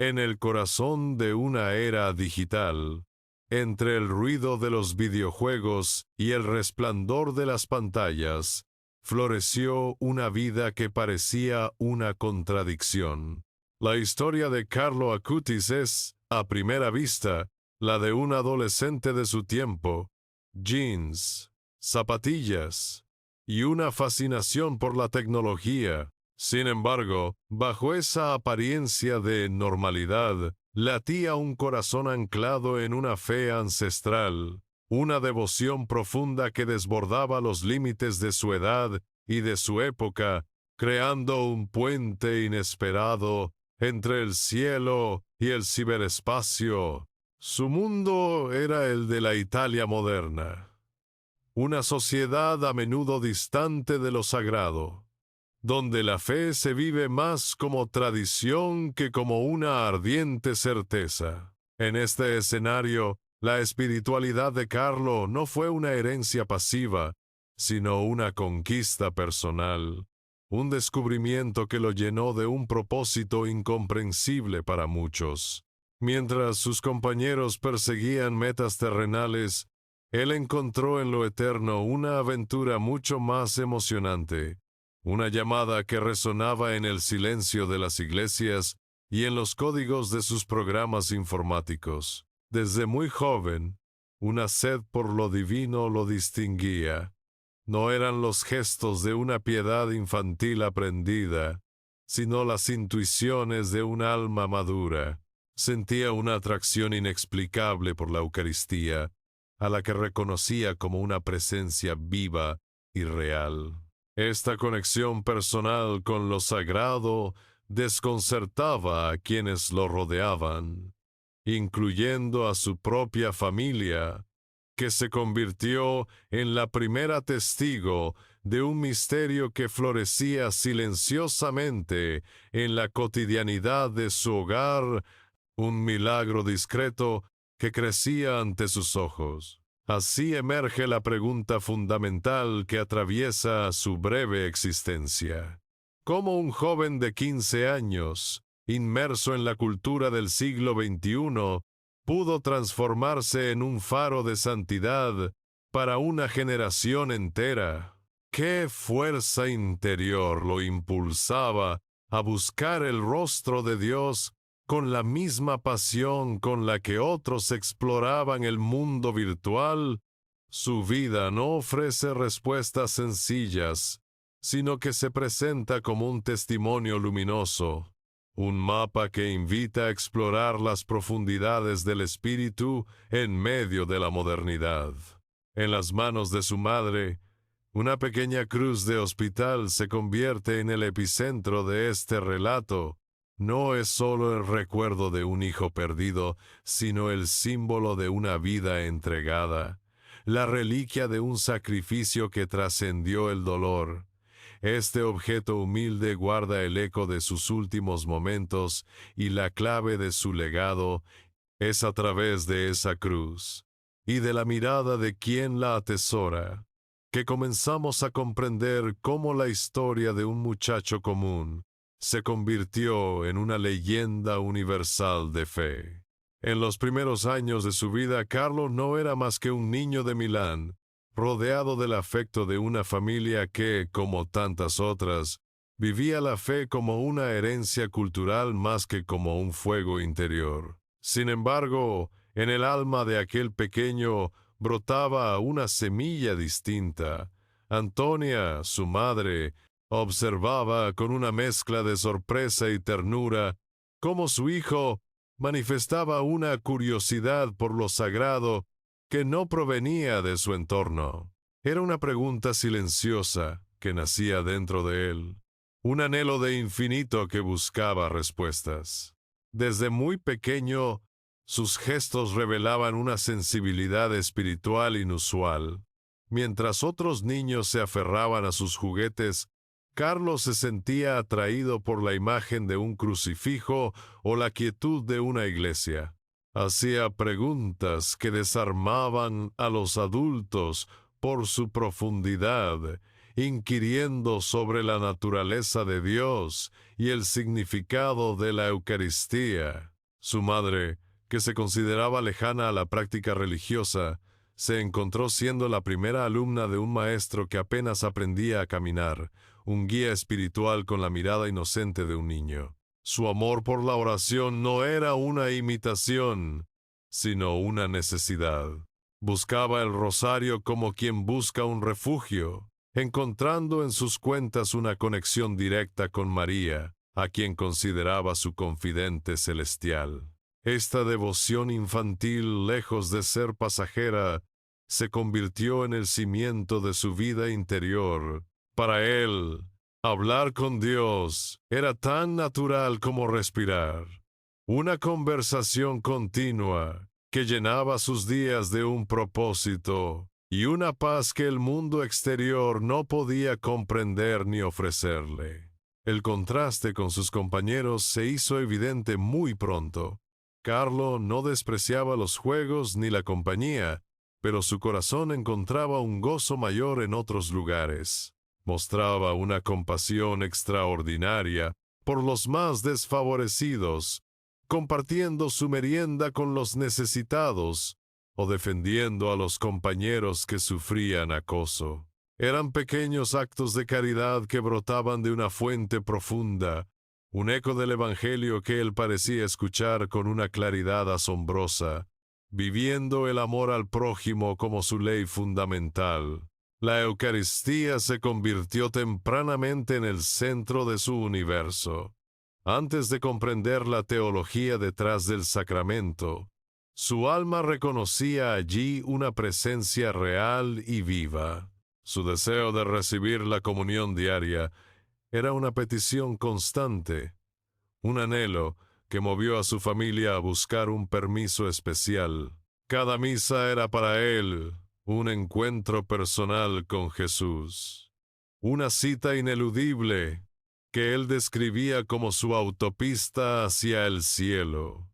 En el corazón de una era digital, entre el ruido de los videojuegos y el resplandor de las pantallas, floreció una vida que parecía una contradicción. La historia de Carlo Acutis es, a primera vista, la de un adolescente de su tiempo: jeans, zapatillas y una fascinación por la tecnología. Sin embargo, bajo esa apariencia de normalidad, latía un corazón anclado en una fe ancestral, una devoción profunda que desbordaba los límites de su edad y de su época, creando un puente inesperado entre el cielo y el ciberespacio. Su mundo era el de la Italia moderna, una sociedad a menudo distante de lo sagrado, donde la fe se vive más como tradición que como una ardiente certeza. En este escenario, la espiritualidad de Carlo no fue una herencia pasiva, sino una conquista personal, un descubrimiento que lo llenó de un propósito incomprensible para muchos. Mientras sus compañeros perseguían metas terrenales, él encontró en lo eterno una aventura mucho más emocionante, una llamada que resonaba en el silencio de las iglesias y en los códigos de sus programas informáticos. Desde muy joven, una sed por lo divino lo distinguía. No eran los gestos de una piedad infantil aprendida, sino las intuiciones de un alma madura. Sentía una atracción inexplicable por la Eucaristía, a la que reconocía como una presencia viva y real. Esta conexión personal con lo sagrado desconcertaba a quienes lo rodeaban, incluyendo a su propia familia, que se convirtió en la primera testigo de un misterio que florecía silenciosamente en la cotidianidad de su hogar, un milagro discreto que crecía ante sus ojos. Así emerge la pregunta fundamental que atraviesa su breve existencia. ¿Cómo un joven de 15 años, inmerso en la cultura del siglo XXI, pudo transformarse en un faro de santidad para una generación entera? ¿Qué fuerza interior lo impulsaba a buscar el rostro de Dios con la misma pasión con la que otros exploraban el mundo virtual? Su vida no ofrece respuestas sencillas, sino que se presenta como un testimonio luminoso, un mapa que invita a explorar las profundidades del espíritu en medio de la modernidad. En las manos de su madre, una pequeña cruz de hospital se convierte en el epicentro de este relato. No es solo el recuerdo de un hijo perdido, sino el símbolo de una vida entregada, la reliquia de un sacrificio que trascendió el dolor. Este objeto humilde guarda el eco de sus últimos momentos y la clave de su legado es a través de esa cruz y de la mirada de quien la atesora, que comenzamos a comprender cómo la historia de un muchacho común se convirtió en una leyenda universal de fe. En los primeros años de su vida, Carlo no era más que un niño de Milán, rodeado del afecto de una familia que, como tantas otras, vivía la fe como una herencia cultural más que como un fuego interior. Sin embargo, en el alma de aquel pequeño brotaba una semilla distinta. Antonia, su madre, observaba con una mezcla de sorpresa y ternura cómo su hijo manifestaba una curiosidad por lo sagrado que no provenía de su entorno. Era una pregunta silenciosa que nacía dentro de él, un anhelo de infinito que buscaba respuestas. Desde muy pequeño, sus gestos revelaban una sensibilidad espiritual inusual. Mientras otros niños se aferraban a sus juguetes, Carlos se sentía atraído por la imagen de un crucifijo o la quietud de una iglesia. Hacía preguntas que desarmaban a los adultos por su profundidad inquiriendo sobre la naturaleza de Dios y el significado de la Eucaristía. Su madre, que se consideraba lejana a la práctica religiosa, se encontró siendo la primera alumna de un maestro que apenas aprendía a caminar, un guía espiritual con la mirada inocente de un niño. Su amor por la oración no era una imitación, sino una necesidad. Buscaba el rosario como quien busca un refugio, encontrando en sus cuentas una conexión directa con María, a quien consideraba su confidente celestial. Esta devoción infantil, lejos de ser pasajera, se convirtió en el cimiento de su vida interior. Para él, hablar con Dios era tan natural como respirar. Una conversación continua que llenaba sus días de un propósito y una paz que el mundo exterior no podía comprender ni ofrecerle. El contraste con sus compañeros se hizo evidente muy pronto. Carlo no despreciaba los juegos ni la compañía, pero su corazón encontraba un gozo mayor en otros lugares. Mostraba una compasión extraordinaria por los más desfavorecidos, compartiendo su merienda con los necesitados o defendiendo a los compañeros que sufrían acoso. Eran pequeños actos de caridad que brotaban de una fuente profunda, un eco del Evangelio que él parecía escuchar con una claridad asombrosa, viviendo el amor al prójimo como su ley fundamental. La Eucaristía se convirtió tempranamente en el centro de su universo. Antes de comprender la teología detrás del sacramento, su alma reconocía allí una presencia real y viva. Su deseo de recibir la comunión diaria era una petición constante, un anhelo que movió a su familia a buscar un permiso especial. Cada misa era para él un encuentro personal con Jesús, una cita ineludible que él describía como su autopista hacia el cielo,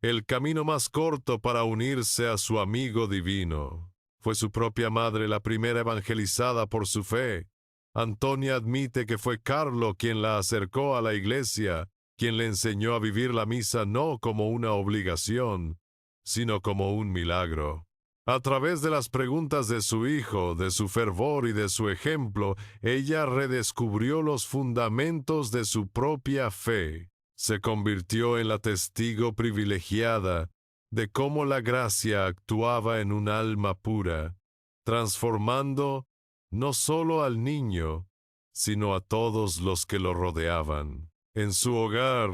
el camino más corto para unirse a su amigo divino. Fue su propia madre la primera evangelizada por su fe. Antonia admite que fue Carlo quien la acercó a la iglesia, quien le enseñó a vivir la misa no como una obligación, sino como un milagro. A través de las preguntas de su hijo, de su fervor y de su ejemplo, ella redescubrió los fundamentos de su propia fe. Se convirtió en la testigo privilegiada de cómo la gracia actuaba en un alma pura, transformando no solo al niño, sino a todos los que lo rodeaban. En su hogar,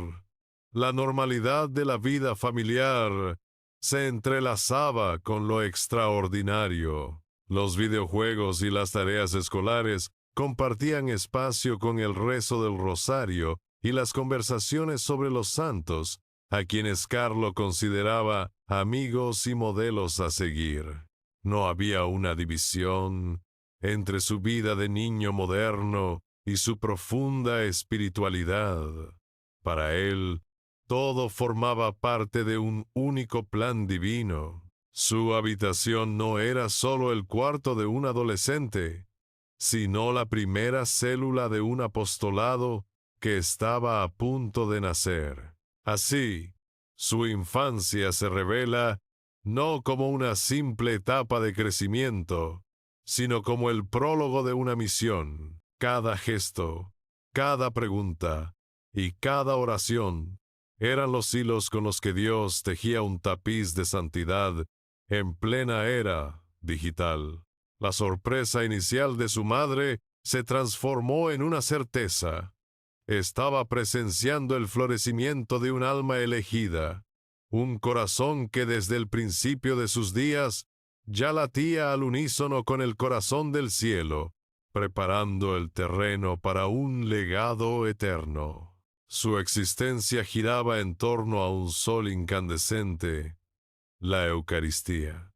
la normalidad de la vida familiar se entrelazaba con lo extraordinario. Los videojuegos y las tareas escolares compartían espacio con el rezo del rosario y las conversaciones sobre los santos, a quienes Carlo consideraba amigos y modelos a seguir. No había una división entre su vida de niño moderno y su profunda espiritualidad. Para él, todo formaba parte de un único plan divino. Su habitación no era solo el cuarto de un adolescente, sino la primera célula de un apostolado que estaba a punto de nacer. Así, su infancia se revela no como una simple etapa de crecimiento, sino como el prólogo de una misión. Cada gesto, cada pregunta y cada oración eran los hilos con los que Dios tejía un tapiz de santidad en plena era digital. La sorpresa inicial de su madre se transformó en una certeza. Estaba presenciando el florecimiento de un alma elegida, un corazón que desde el principio de sus días ya latía al unísono con el corazón del cielo, preparando el terreno para un legado eterno. Su existencia giraba en torno a un sol incandescente, la Eucaristía.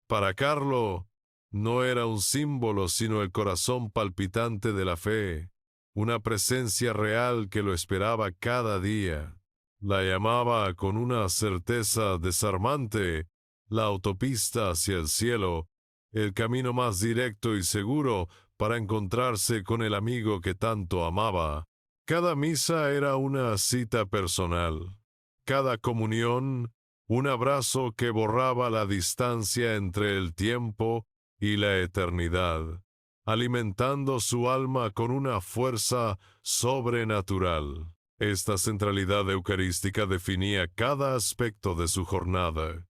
Para Carlo, no era un símbolo sino el corazón palpitante de la fe, una presencia real que lo esperaba cada día. La llamaba con una certeza desarmante la autopista hacia el cielo, el camino más directo y seguro para encontrarse con el amigo que tanto amaba. Cada misa era una cita personal. Cada comunión, un abrazo que borraba la distancia entre el tiempo y la eternidad, alimentando su alma con una fuerza sobrenatural. Esta centralidad eucarística definía cada aspecto de su jornada.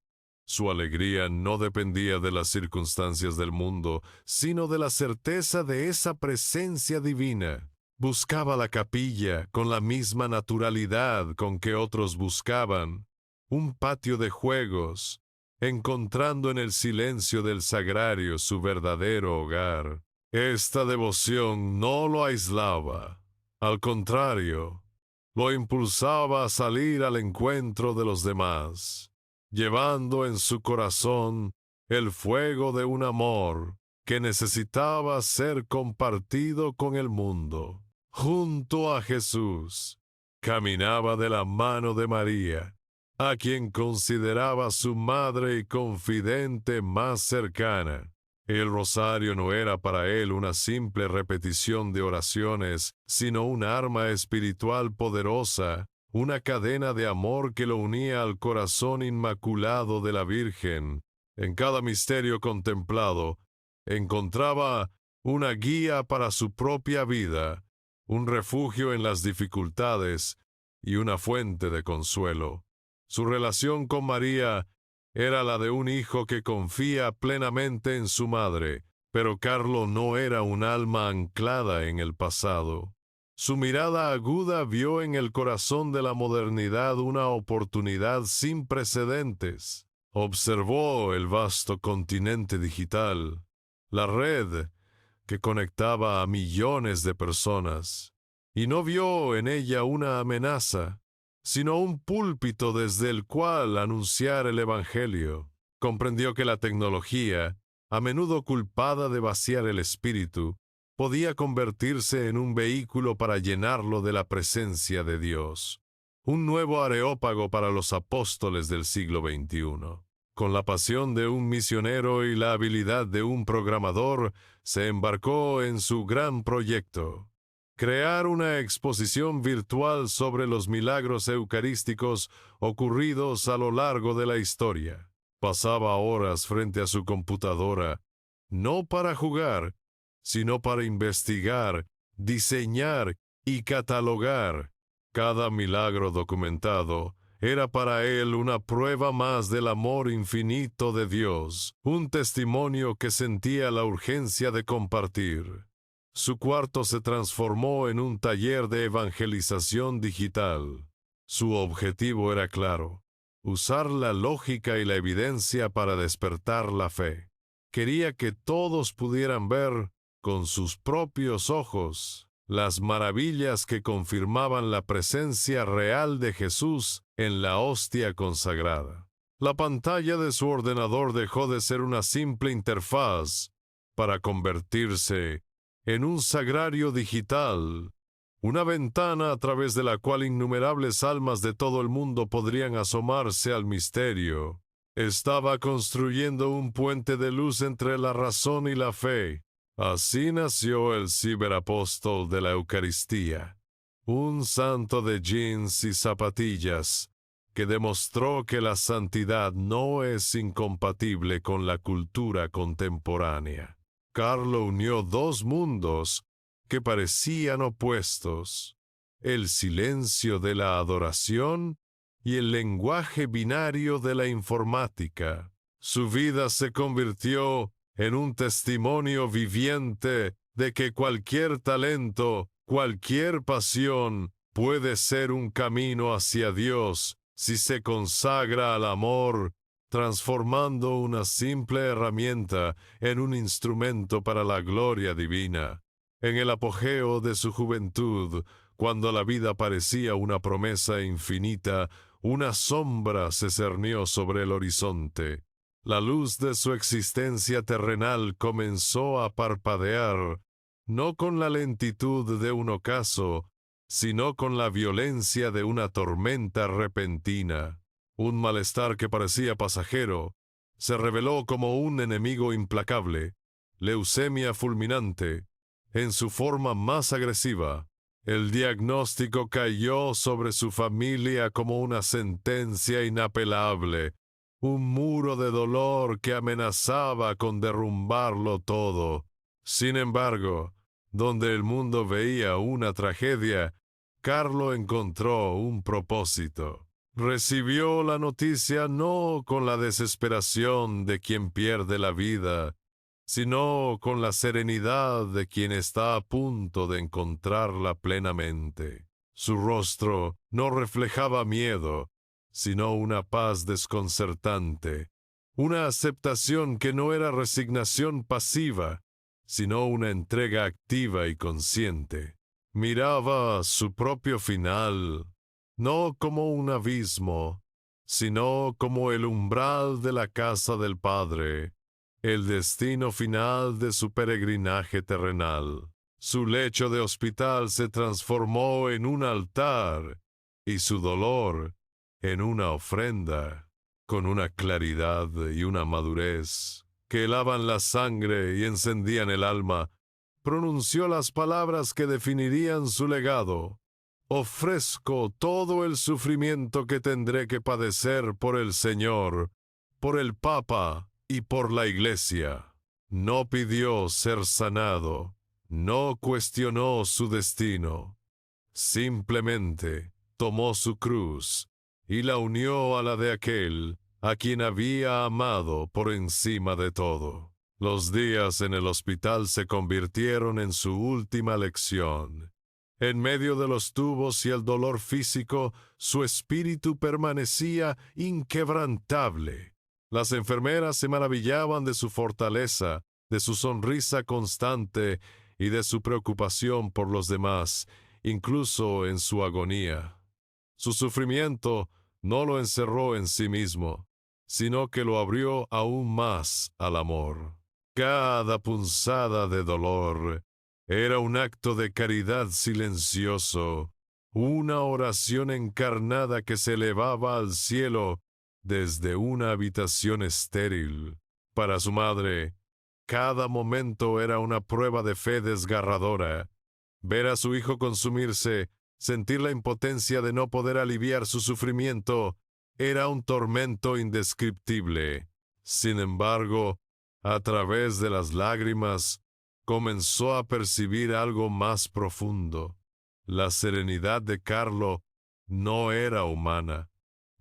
Su alegría no dependía de las circunstancias del mundo, sino de la certeza de esa presencia divina. Buscaba la capilla con la misma naturalidad con que otros buscaban un patio de juegos, encontrando en el silencio del sagrario su verdadero hogar. Esta devoción no lo aislaba. Al contrario, lo impulsaba a salir al encuentro de los demás, llevando en su corazón el fuego de un amor que necesitaba ser compartido con el mundo. Junto a Jesús, caminaba de la mano de María, a quien consideraba su madre y confidente más cercana. El rosario no era para él una simple repetición de oraciones, sino un arma espiritual poderosa, una cadena de amor que lo unía al corazón inmaculado de la Virgen. En cada misterio contemplado, encontraba una guía para su propia vida, un refugio en las dificultades y una fuente de consuelo. Su relación con María era la de un hijo que confía plenamente en su madre, pero Carlo no era un alma anclada en el pasado. Su mirada aguda vio en el corazón de la modernidad una oportunidad sin precedentes. Observó el vasto continente digital, la red que conectaba a millones de personas, y no vio en ella una amenaza, sino un púlpito desde el cual anunciar el Evangelio. Comprendió que la tecnología, a menudo culpada de vaciar el espíritu, podía convertirse en un vehículo para llenarlo de la presencia de Dios. Un nuevo areópago para los apóstoles del siglo XXI. Con la pasión de un misionero y la habilidad de un programador, se embarcó en su gran proyecto: crear una exposición virtual sobre los milagros eucarísticos ocurridos a lo largo de la historia. Pasaba horas frente a su computadora, no para jugar, sino para investigar, diseñar y catalogar. Cada milagro documentado era para él una prueba más del amor infinito de Dios, un testimonio que sentía la urgencia de compartir. Su cuarto se transformó en un taller de evangelización digital. Su objetivo era claro: usar la lógica y la evidencia para despertar la fe. Quería que todos pudieran ver, con sus propios ojos, las maravillas que confirmaban la presencia real de Jesús en la hostia consagrada. La pantalla de su ordenador dejó de ser una simple interfaz para convertirse en un sagrario digital, una ventana a través de la cual innumerables almas de todo el mundo podrían asomarse al misterio. Estaba construyendo un puente de luz entre la razón y la fe. Así nació el ciberapóstol de la Eucaristía, un santo de jeans y zapatillas que demostró que la santidad no es incompatible con la cultura contemporánea. Carlo unió dos mundos que parecían opuestos: el silencio de la adoración y el lenguaje binario de la informática. Su vida se convirtió en un testimonio viviente de que cualquier talento, cualquier pasión, puede ser un camino hacia Dios si se consagra al amor, transformando una simple herramienta en un instrumento para la gloria divina. En el apogeo de su juventud, cuando la vida parecía una promesa infinita, una sombra se cernió sobre el horizonte. La luz de su existencia terrenal comenzó a parpadear, no con la lentitud de un ocaso, sino con la violencia de una tormenta repentina. Un malestar que parecía pasajero se reveló como un enemigo implacable: leucemia fulminante, en su forma más agresiva. El diagnóstico cayó sobre su familia como una sentencia inapelable, un muro de dolor que amenazaba con derrumbarlo todo. Sin embargo, donde el mundo veía una tragedia, Carlo encontró un propósito. Recibió la noticia no con la desesperación de quien pierde la vida, sino con la serenidad de quien está a punto de encontrarla plenamente. Su rostro no reflejaba miedo, sino una paz desconcertante, una aceptación que no era resignación pasiva, sino una entrega activa y consciente. Miraba su propio final, no como un abismo, sino como el umbral de la casa del Padre, el destino final de su peregrinaje terrenal. Su lecho de hospital se transformó en un altar y su dolor en una ofrenda, con una claridad y una madurez que helaban la sangre y encendían el alma. Pronunció las palabras que definirían su legado. Ofrezco todo el sufrimiento que tendré que padecer por el Señor, por el Papa y por la Iglesia. No pidió ser sanado, no cuestionó su destino. Simplemente tomó su cruz y la unió a la de aquel a quien había amado por encima de todo. Los días en el hospital se convirtieron en su última lección. En medio de los tubos y el dolor físico, su espíritu permanecía inquebrantable. Las enfermeras se maravillaban de su fortaleza, de su sonrisa constante y de su preocupación por los demás, incluso en su agonía. Su sufrimiento no lo encerró en sí mismo, sino que lo abrió aún más al amor. Cada punzada de dolor era un acto de caridad silencioso, una oración encarnada que se elevaba al cielo desde una habitación estéril. Para su madre, cada momento era una prueba de fe desgarradora. Ver a su hijo consumirse, sentir la impotencia de no poder aliviar su sufrimiento, era un tormento indescriptible. Sin embargo, a través de las lágrimas, comenzó a percibir algo más profundo. La serenidad de Carlo no era humana,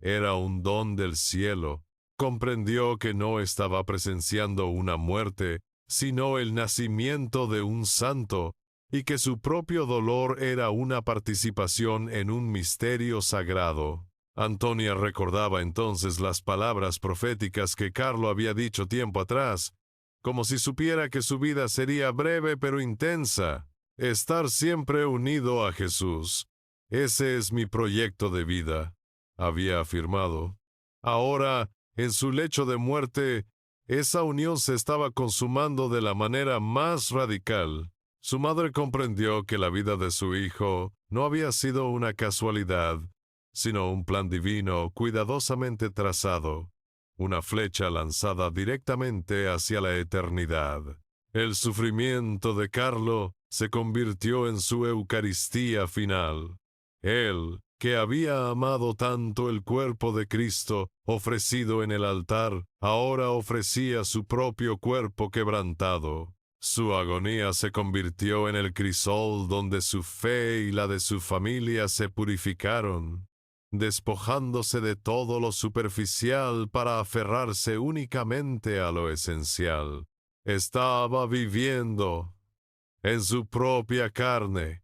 era un don del cielo. Comprendió que no estaba presenciando una muerte, sino el nacimiento de un santo, y que su propio dolor era una participación en un misterio sagrado. Antonia recordaba entonces las palabras proféticas que Carlo había dicho tiempo atrás, como si supiera que su vida sería breve pero intensa. Estar siempre unido a Jesús. Ese es mi proyecto de vida, había afirmado. Ahora, en su lecho de muerte, esa unión se estaba consumando de la manera más radical. Su madre comprendió que la vida de su hijo no había sido una casualidad, sino un plan divino cuidadosamente trazado, una flecha lanzada directamente hacia la eternidad. El sufrimiento de Carlo se convirtió en su Eucaristía final. Él, que había amado tanto el cuerpo de Cristo ofrecido en el altar, ahora ofrecía su propio cuerpo quebrantado. Su agonía se convirtió en el crisol donde su fe y la de su familia se purificaron, despojándose de todo lo superficial para aferrarse únicamente a lo esencial. Estaba viviendo en su propia carne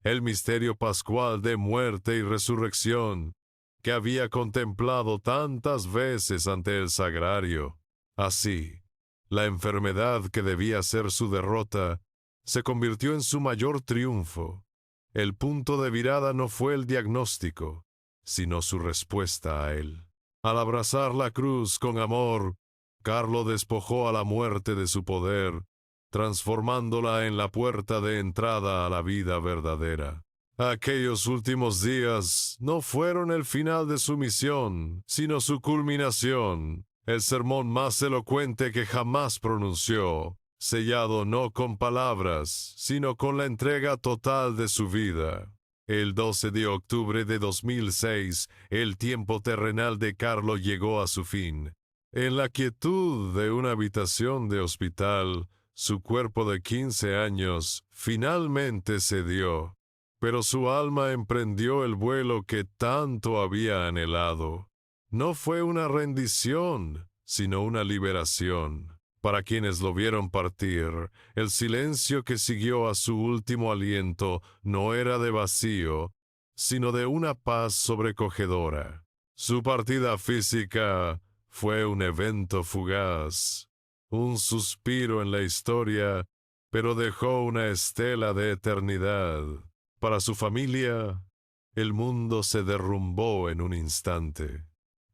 el misterio pascual de muerte y resurrección que había contemplado tantas veces ante el sagrario. Así, la enfermedad que debía ser su derrota se convirtió en su mayor triunfo. El punto de virada no fue el diagnóstico, sino su respuesta a él. Al abrazar la cruz con amor, Carlo despojó a la muerte de su poder, transformándola en la puerta de entrada a la vida verdadera. Aquellos últimos días no fueron el final de su misión, sino su culminación, el sermón más elocuente que jamás pronunció. sellado no con palabras, sino con la entrega total de su vida. El 12 de octubre de 2006, el tiempo terrenal de Carlo llegó a su fin. En la quietud de una habitación de hospital, su cuerpo de 15 años finalmente cedió, pero su alma emprendió el vuelo que tanto había anhelado. No fue una rendición, sino una liberación. Para quienes lo vieron partir, el silencio que siguió a su último aliento no era de vacío, sino de una paz sobrecogedora. Su partida física fue un evento fugaz, un suspiro en la historia, pero dejó una estela de eternidad. Para su familia, el mundo se derrumbó en un instante.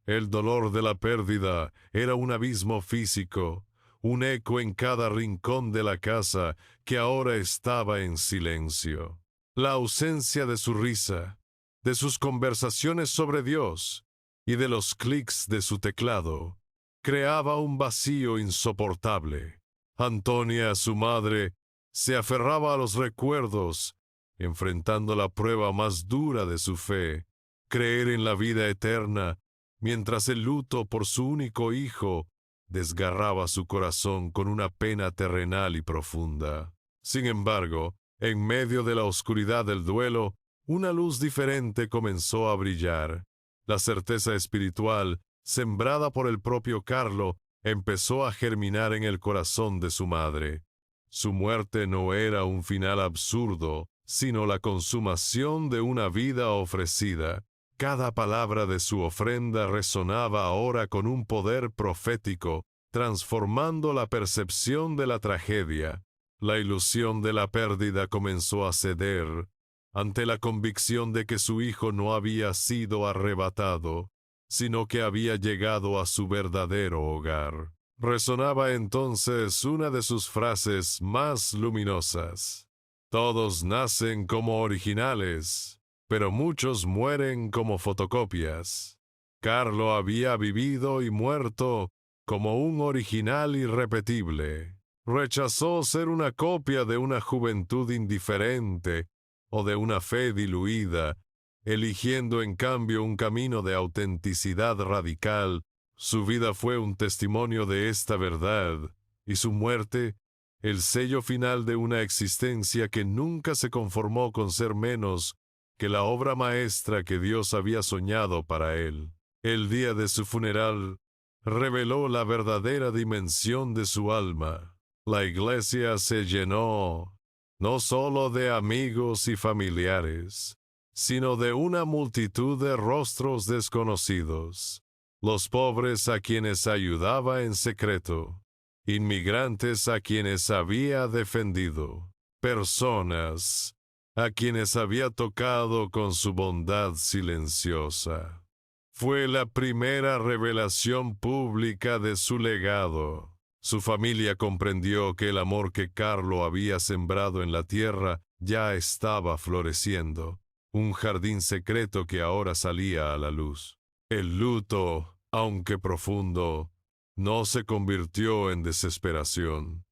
El dolor de la pérdida era un abismo físico, un eco en cada rincón de la casa que ahora estaba en silencio. La ausencia de su risa, de sus conversaciones sobre Dios y de los clics de su teclado, creaba un vacío insoportable. Antonia, su madre, se aferraba a los recuerdos, enfrentando la prueba más dura de su fe, creer en la vida eterna, mientras el luto por su único hijo desgarraba su corazón con una pena terrenal y profunda. Sin embargo, en medio de la oscuridad del duelo, una luz diferente comenzó a brillar. La certeza espiritual, sembrada por el propio Carlo, empezó a germinar en el corazón de su madre. Su muerte no era un final absurdo, sino la consumación de una vida ofrecida. Cada palabra de su ofrenda resonaba ahora con un poder profético, transformando la percepción de la tragedia. La ilusión de la pérdida comenzó a ceder ante la convicción de que su hijo no había sido arrebatado, sino que había llegado a su verdadero hogar. Resonaba entonces una de sus frases más luminosas: «Todos nacen como originales, pero muchos mueren como fotocopias». Carlo había vivido y muerto como un original irrepetible. Rechazó ser una copia de una juventud indiferente o de una fe diluida, eligiendo en cambio un camino de autenticidad radical. Su vida fue un testimonio de esta verdad, y su muerte, el sello final de una existencia que nunca se conformó con ser menos que la obra maestra que Dios había soñado para él. El día de su funeral reveló la verdadera dimensión de su alma. La iglesia se llenó no solo de amigos y familiares, sino de una multitud de rostros desconocidos. Los pobres a quienes ayudaba en secreto, inmigrantes a quienes había defendido, personas a quienes había tocado con su bondad silenciosa. Fue la primera revelación pública de su legado. Su familia comprendió que el amor que Carlo había sembrado en la tierra ya estaba floreciendo, un jardín secreto que ahora salía a la luz. El luto, aunque profundo, no se convirtió en desesperación.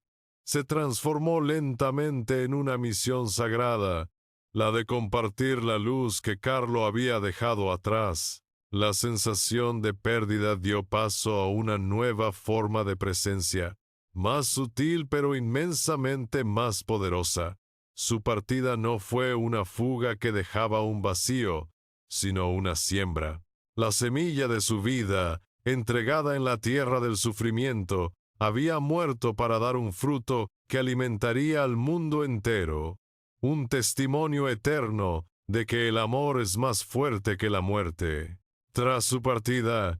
Se transformó lentamente en una misión sagrada, la de compartir la luz que Carlo había dejado atrás. La sensación de pérdida dio paso a una nueva forma de presencia, más sutil pero inmensamente más poderosa. Su partida no fue una fuga que dejaba un vacío, sino una siembra. La semilla de su vida, entregada en la tierra del sufrimiento, había muerto para dar un fruto que alimentaría al mundo entero, un testimonio eterno de que el amor es más fuerte que la muerte. Tras su partida,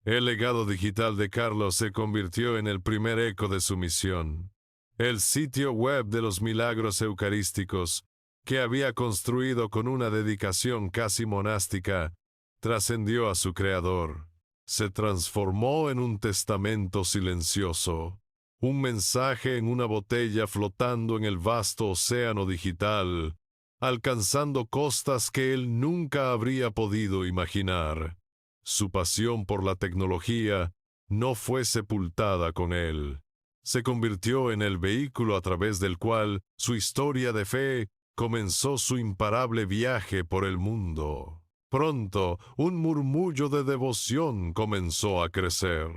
el legado digital de Carlo se convirtió en el primer eco de su misión. El sitio web de los milagros eucarísticos, que había construido con una dedicación casi monástica, trascendió a su creador. Se transformó en un testamento silencioso, un mensaje en una botella flotando en el vasto océano digital, alcanzando costas que él nunca habría podido imaginar. Su pasión por la tecnología no fue sepultada con él, se convirtió en el vehículo a través del cual su historia de fe comenzó su imparable viaje por el mundo. Pronto, un murmullo de devoción comenzó a crecer.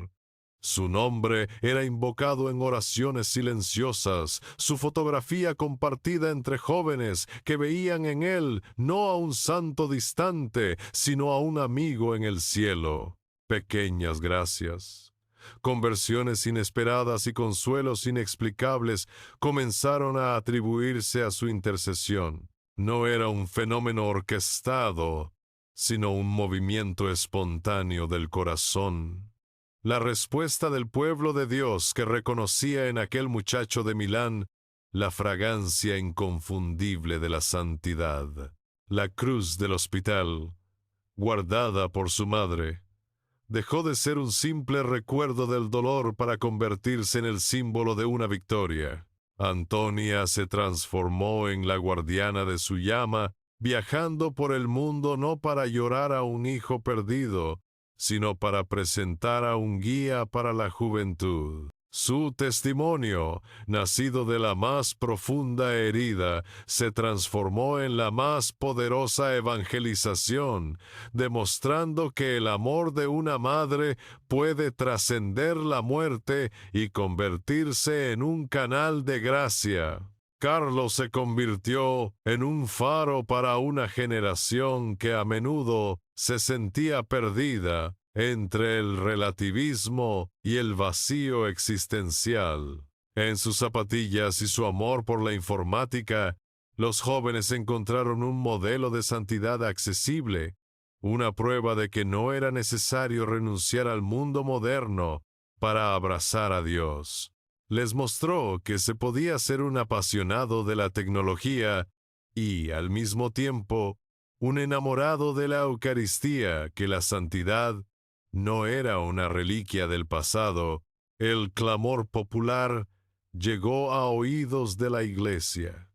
Su nombre era invocado en oraciones silenciosas, su fotografía compartida entre jóvenes que veían en él no a un santo distante, sino a un amigo en el cielo. Pequeñas gracias, conversiones inesperadas y consuelos inexplicables comenzaron a atribuirse a su intercesión. No era un fenómeno orquestado, sino un movimiento espontáneo del corazón. La respuesta del pueblo de Dios que reconocía en aquel muchacho de Milán la fragancia inconfundible de la santidad. La cruz del hospital, guardada por su madre, dejó de ser un simple recuerdo del dolor para convertirse en el símbolo de una victoria. Antonia se transformó en la guardiana de su llama, viajando por el mundo no para llorar a un hijo perdido, sino para presentar a un guía para la juventud. Su testimonio, nacido de la más profunda herida, se transformó en la más poderosa evangelización, demostrando que el amor de una madre puede trascender la muerte y convertirse en un canal de gracia. Carlos se convirtió en un faro para una generación que a menudo se sentía perdida entre el relativismo y el vacío existencial. En sus zapatillas y su amor por la informática, los jóvenes encontraron un modelo de santidad accesible, una prueba de que no era necesario renunciar al mundo moderno para abrazar a Dios. Les mostró que se podía ser un apasionado de la tecnología y, al mismo tiempo, un enamorado de la Eucaristía, que la santidad no era una reliquia del pasado. El clamor popular llegó a oídos de la Iglesia,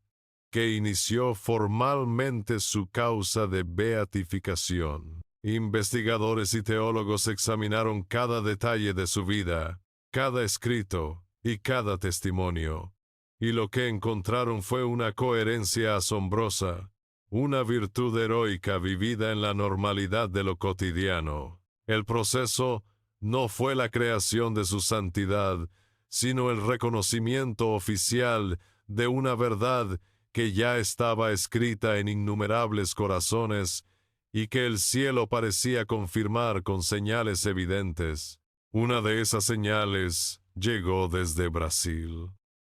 que inició formalmente su causa de beatificación. Investigadores y teólogos examinaron cada detalle de su vida, cada escrito y cada testimonio, y lo que encontraron fue una coherencia asombrosa, una virtud heroica vivida en la normalidad de lo cotidiano. El proceso no fue la creación de su santidad, sino el reconocimiento oficial de una verdad que ya estaba escrita en innumerables corazones y que el cielo parecía confirmar con señales evidentes. Una de esas señales llegó desde Brasil.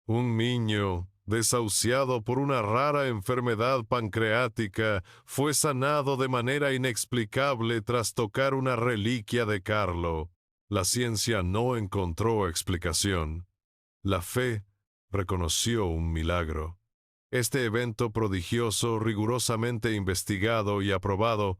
Un niño, desahuciado por una rara enfermedad pancreática, fue sanado de manera inexplicable tras tocar una reliquia de Carlo. La ciencia no encontró explicación. La fe reconoció un milagro. Este evento prodigioso, rigurosamente investigado y aprobado,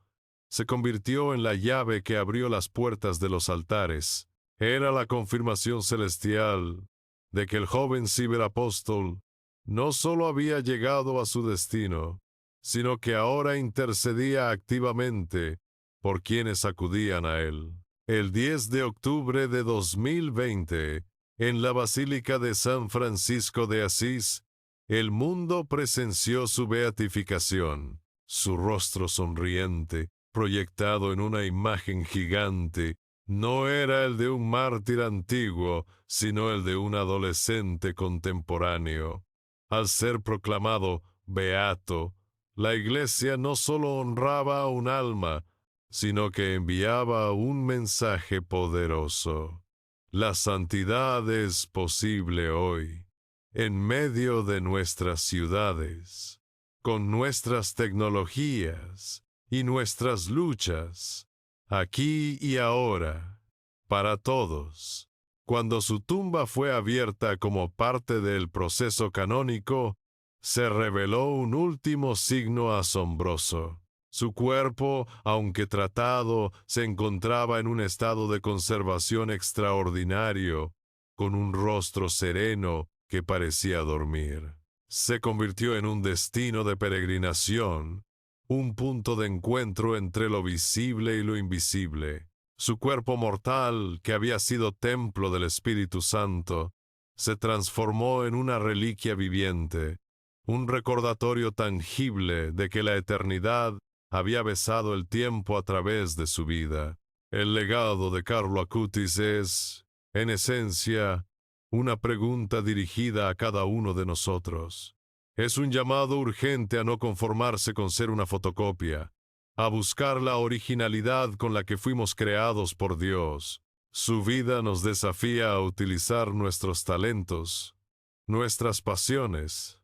se convirtió en la llave que abrió las puertas de los altares. Era la confirmación celestial de que el joven ciberapóstol no solo había llegado a su destino, sino que ahora intercedía activamente por quienes acudían a él. El 10 de octubre de 2020, en la Basílica de San Francisco de Asís, el mundo presenció su beatificación. Su rostro sonriente, proyectado en una imagen gigante, no era el de un mártir antiguo, sino el de un adolescente contemporáneo. Al ser proclamado beato, la Iglesia no solo honraba a un alma, sino que enviaba un mensaje poderoso. La santidad es posible hoy, en medio de nuestras ciudades, con nuestras tecnologías y nuestras luchas, aquí y ahora, para todos. Cuando su tumba fue abierta como parte del proceso canónico, se reveló un último signo asombroso. Su cuerpo, aunque tratado, se encontraba en un estado de conservación extraordinario, con un rostro sereno que parecía dormir. Se convirtió en un destino de peregrinación, un punto de encuentro entre lo visible y lo invisible. Su cuerpo mortal, que había sido templo del Espíritu Santo, se transformó en una reliquia viviente, un recordatorio tangible de que la eternidad había besado el tiempo a través de su vida. El legado de Carlo Acutis es, en esencia, una pregunta dirigida a cada uno de nosotros. Es un llamado urgente a no conformarse con ser una fotocopia, a buscar la originalidad con la que fuimos creados por Dios. Su vida nos desafía a utilizar nuestros talentos, nuestras pasiones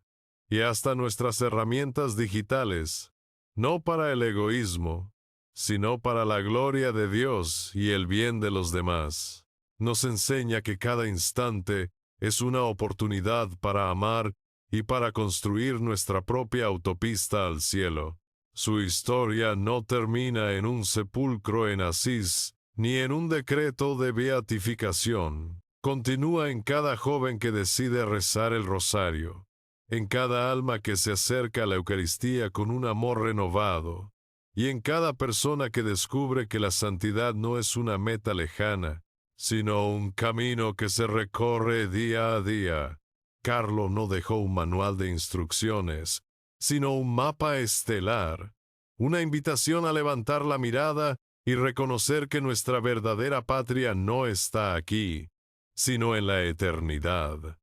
y hasta nuestras herramientas digitales, no para el egoísmo, sino para la gloria de Dios y el bien de los demás. Nos enseña que cada instante es una oportunidad para amar y para construir nuestra propia autopista al cielo. Su historia no termina en un sepulcro en Asís, ni en un decreto de beatificación. Continúa en cada joven que decide rezar el rosario, en cada alma que se acerca a la Eucaristía con un amor renovado, y en cada persona que descubre que la santidad no es una meta lejana, sino un camino que se recorre día a día. Carlo no dejó un manual de instrucciones, sino un mapa estelar, una invitación a levantar la mirada y reconocer que nuestra verdadera patria no está aquí, sino en la eternidad.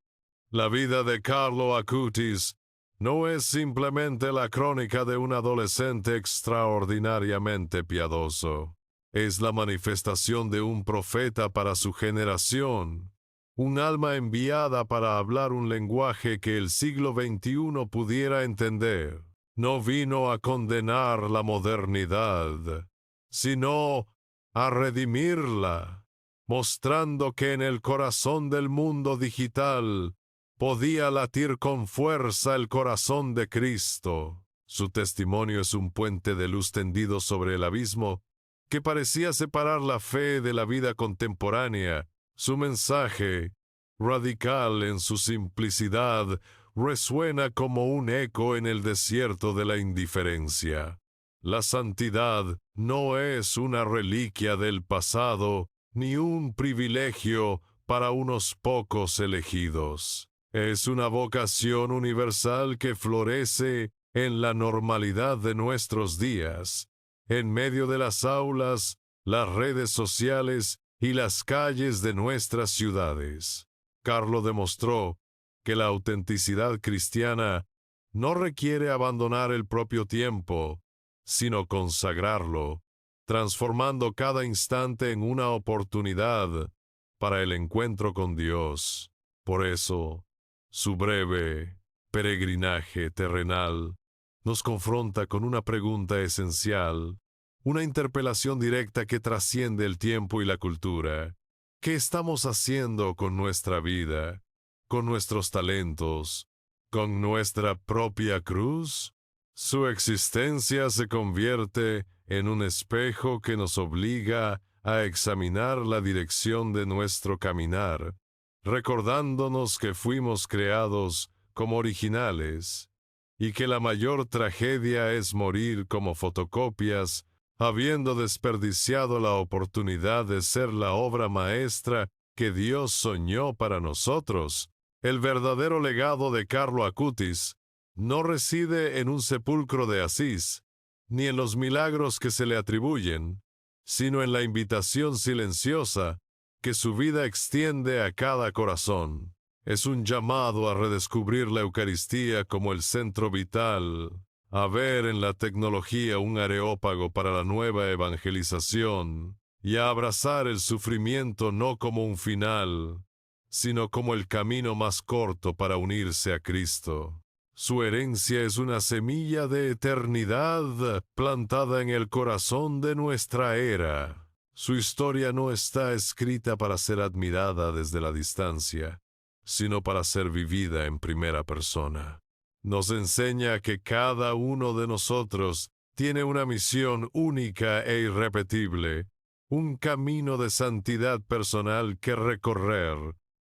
La vida de Carlo Acutis no es simplemente la crónica de un adolescente extraordinariamente piadoso. Es la manifestación de un profeta para su generación, un alma enviada para hablar un lenguaje que el siglo XXI pudiera entender. No vino a condenar la modernidad, sino a redimirla, mostrando que en el corazón del mundo digital podía latir con fuerza el corazón de Cristo. Su testimonio es un puente de luz tendido sobre el abismo que parecía separar la fe de la vida contemporánea. Su mensaje, radical en su simplicidad, resuena como un eco en el desierto de la indiferencia. La santidad no es una reliquia del pasado, ni un privilegio para unos pocos elegidos. Es una vocación universal que florece en la normalidad de nuestros días, en medio de las aulas, las redes sociales y las calles de nuestras ciudades. Carlo demostró que la autenticidad cristiana no requiere abandonar el propio tiempo, sino consagrarlo, transformando cada instante en una oportunidad para el encuentro con Dios. Por eso, su breve peregrinaje terrenal nos confronta con una pregunta esencial, una interpelación directa que trasciende el tiempo y la cultura. ¿Qué estamos haciendo con nuestra vida, con nuestros talentos, con nuestra propia cruz? Su existencia se convierte en un espejo que nos obliga a examinar la dirección de nuestro caminar, recordándonos que fuimos creados como originales y que la mayor tragedia es morir como fotocopias, habiendo desperdiciado la oportunidad de ser la obra maestra que Dios soñó para nosotros. El verdadero legado de Carlo Acutis no reside en un sepulcro de Asís, ni en los milagros que se le atribuyen, sino en la invitación silenciosa que su vida extiende a cada corazón. Es un llamado a redescubrir la Eucaristía como el centro vital, a ver en la tecnología un areópago para la nueva evangelización y a abrazar el sufrimiento no como un final, sino como el camino más corto para unirse a Cristo. Su herencia es una semilla de eternidad plantada en el corazón de nuestra era. Su historia no está escrita para ser admirada desde la distancia, sino para ser vivida en primera persona. Nos enseña que cada uno de nosotros tiene una misión única e irrepetible, un camino de santidad personal que recorrer.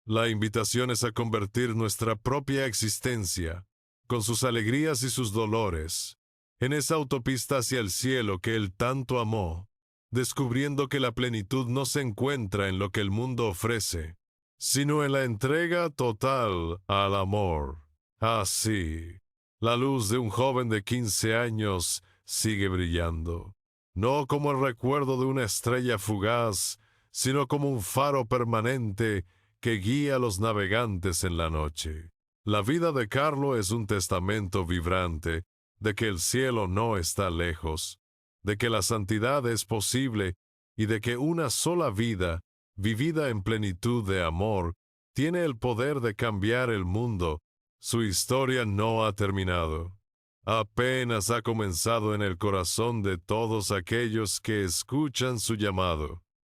La invitación es a convertir nuestra propia existencia, con sus alegrías y sus dolores, en esa autopista hacia el cielo que Él tanto amó, descubriendo que la plenitud no se encuentra en lo que el mundo ofrece, sino en la entrega total al amor. Así, la luz de un joven de 15 años sigue brillando, no como el recuerdo de una estrella fugaz, sino como un faro permanente que guía a los navegantes en la noche. La vida de Carlo es un testamento vibrante de que el cielo no está lejos, de que la santidad es posible y de que una sola vida, vivida en plenitud de amor, tiene el poder de cambiar el mundo. Su historia no ha terminado. Apenas ha comenzado en el corazón de todos aquellos que escuchan su llamado.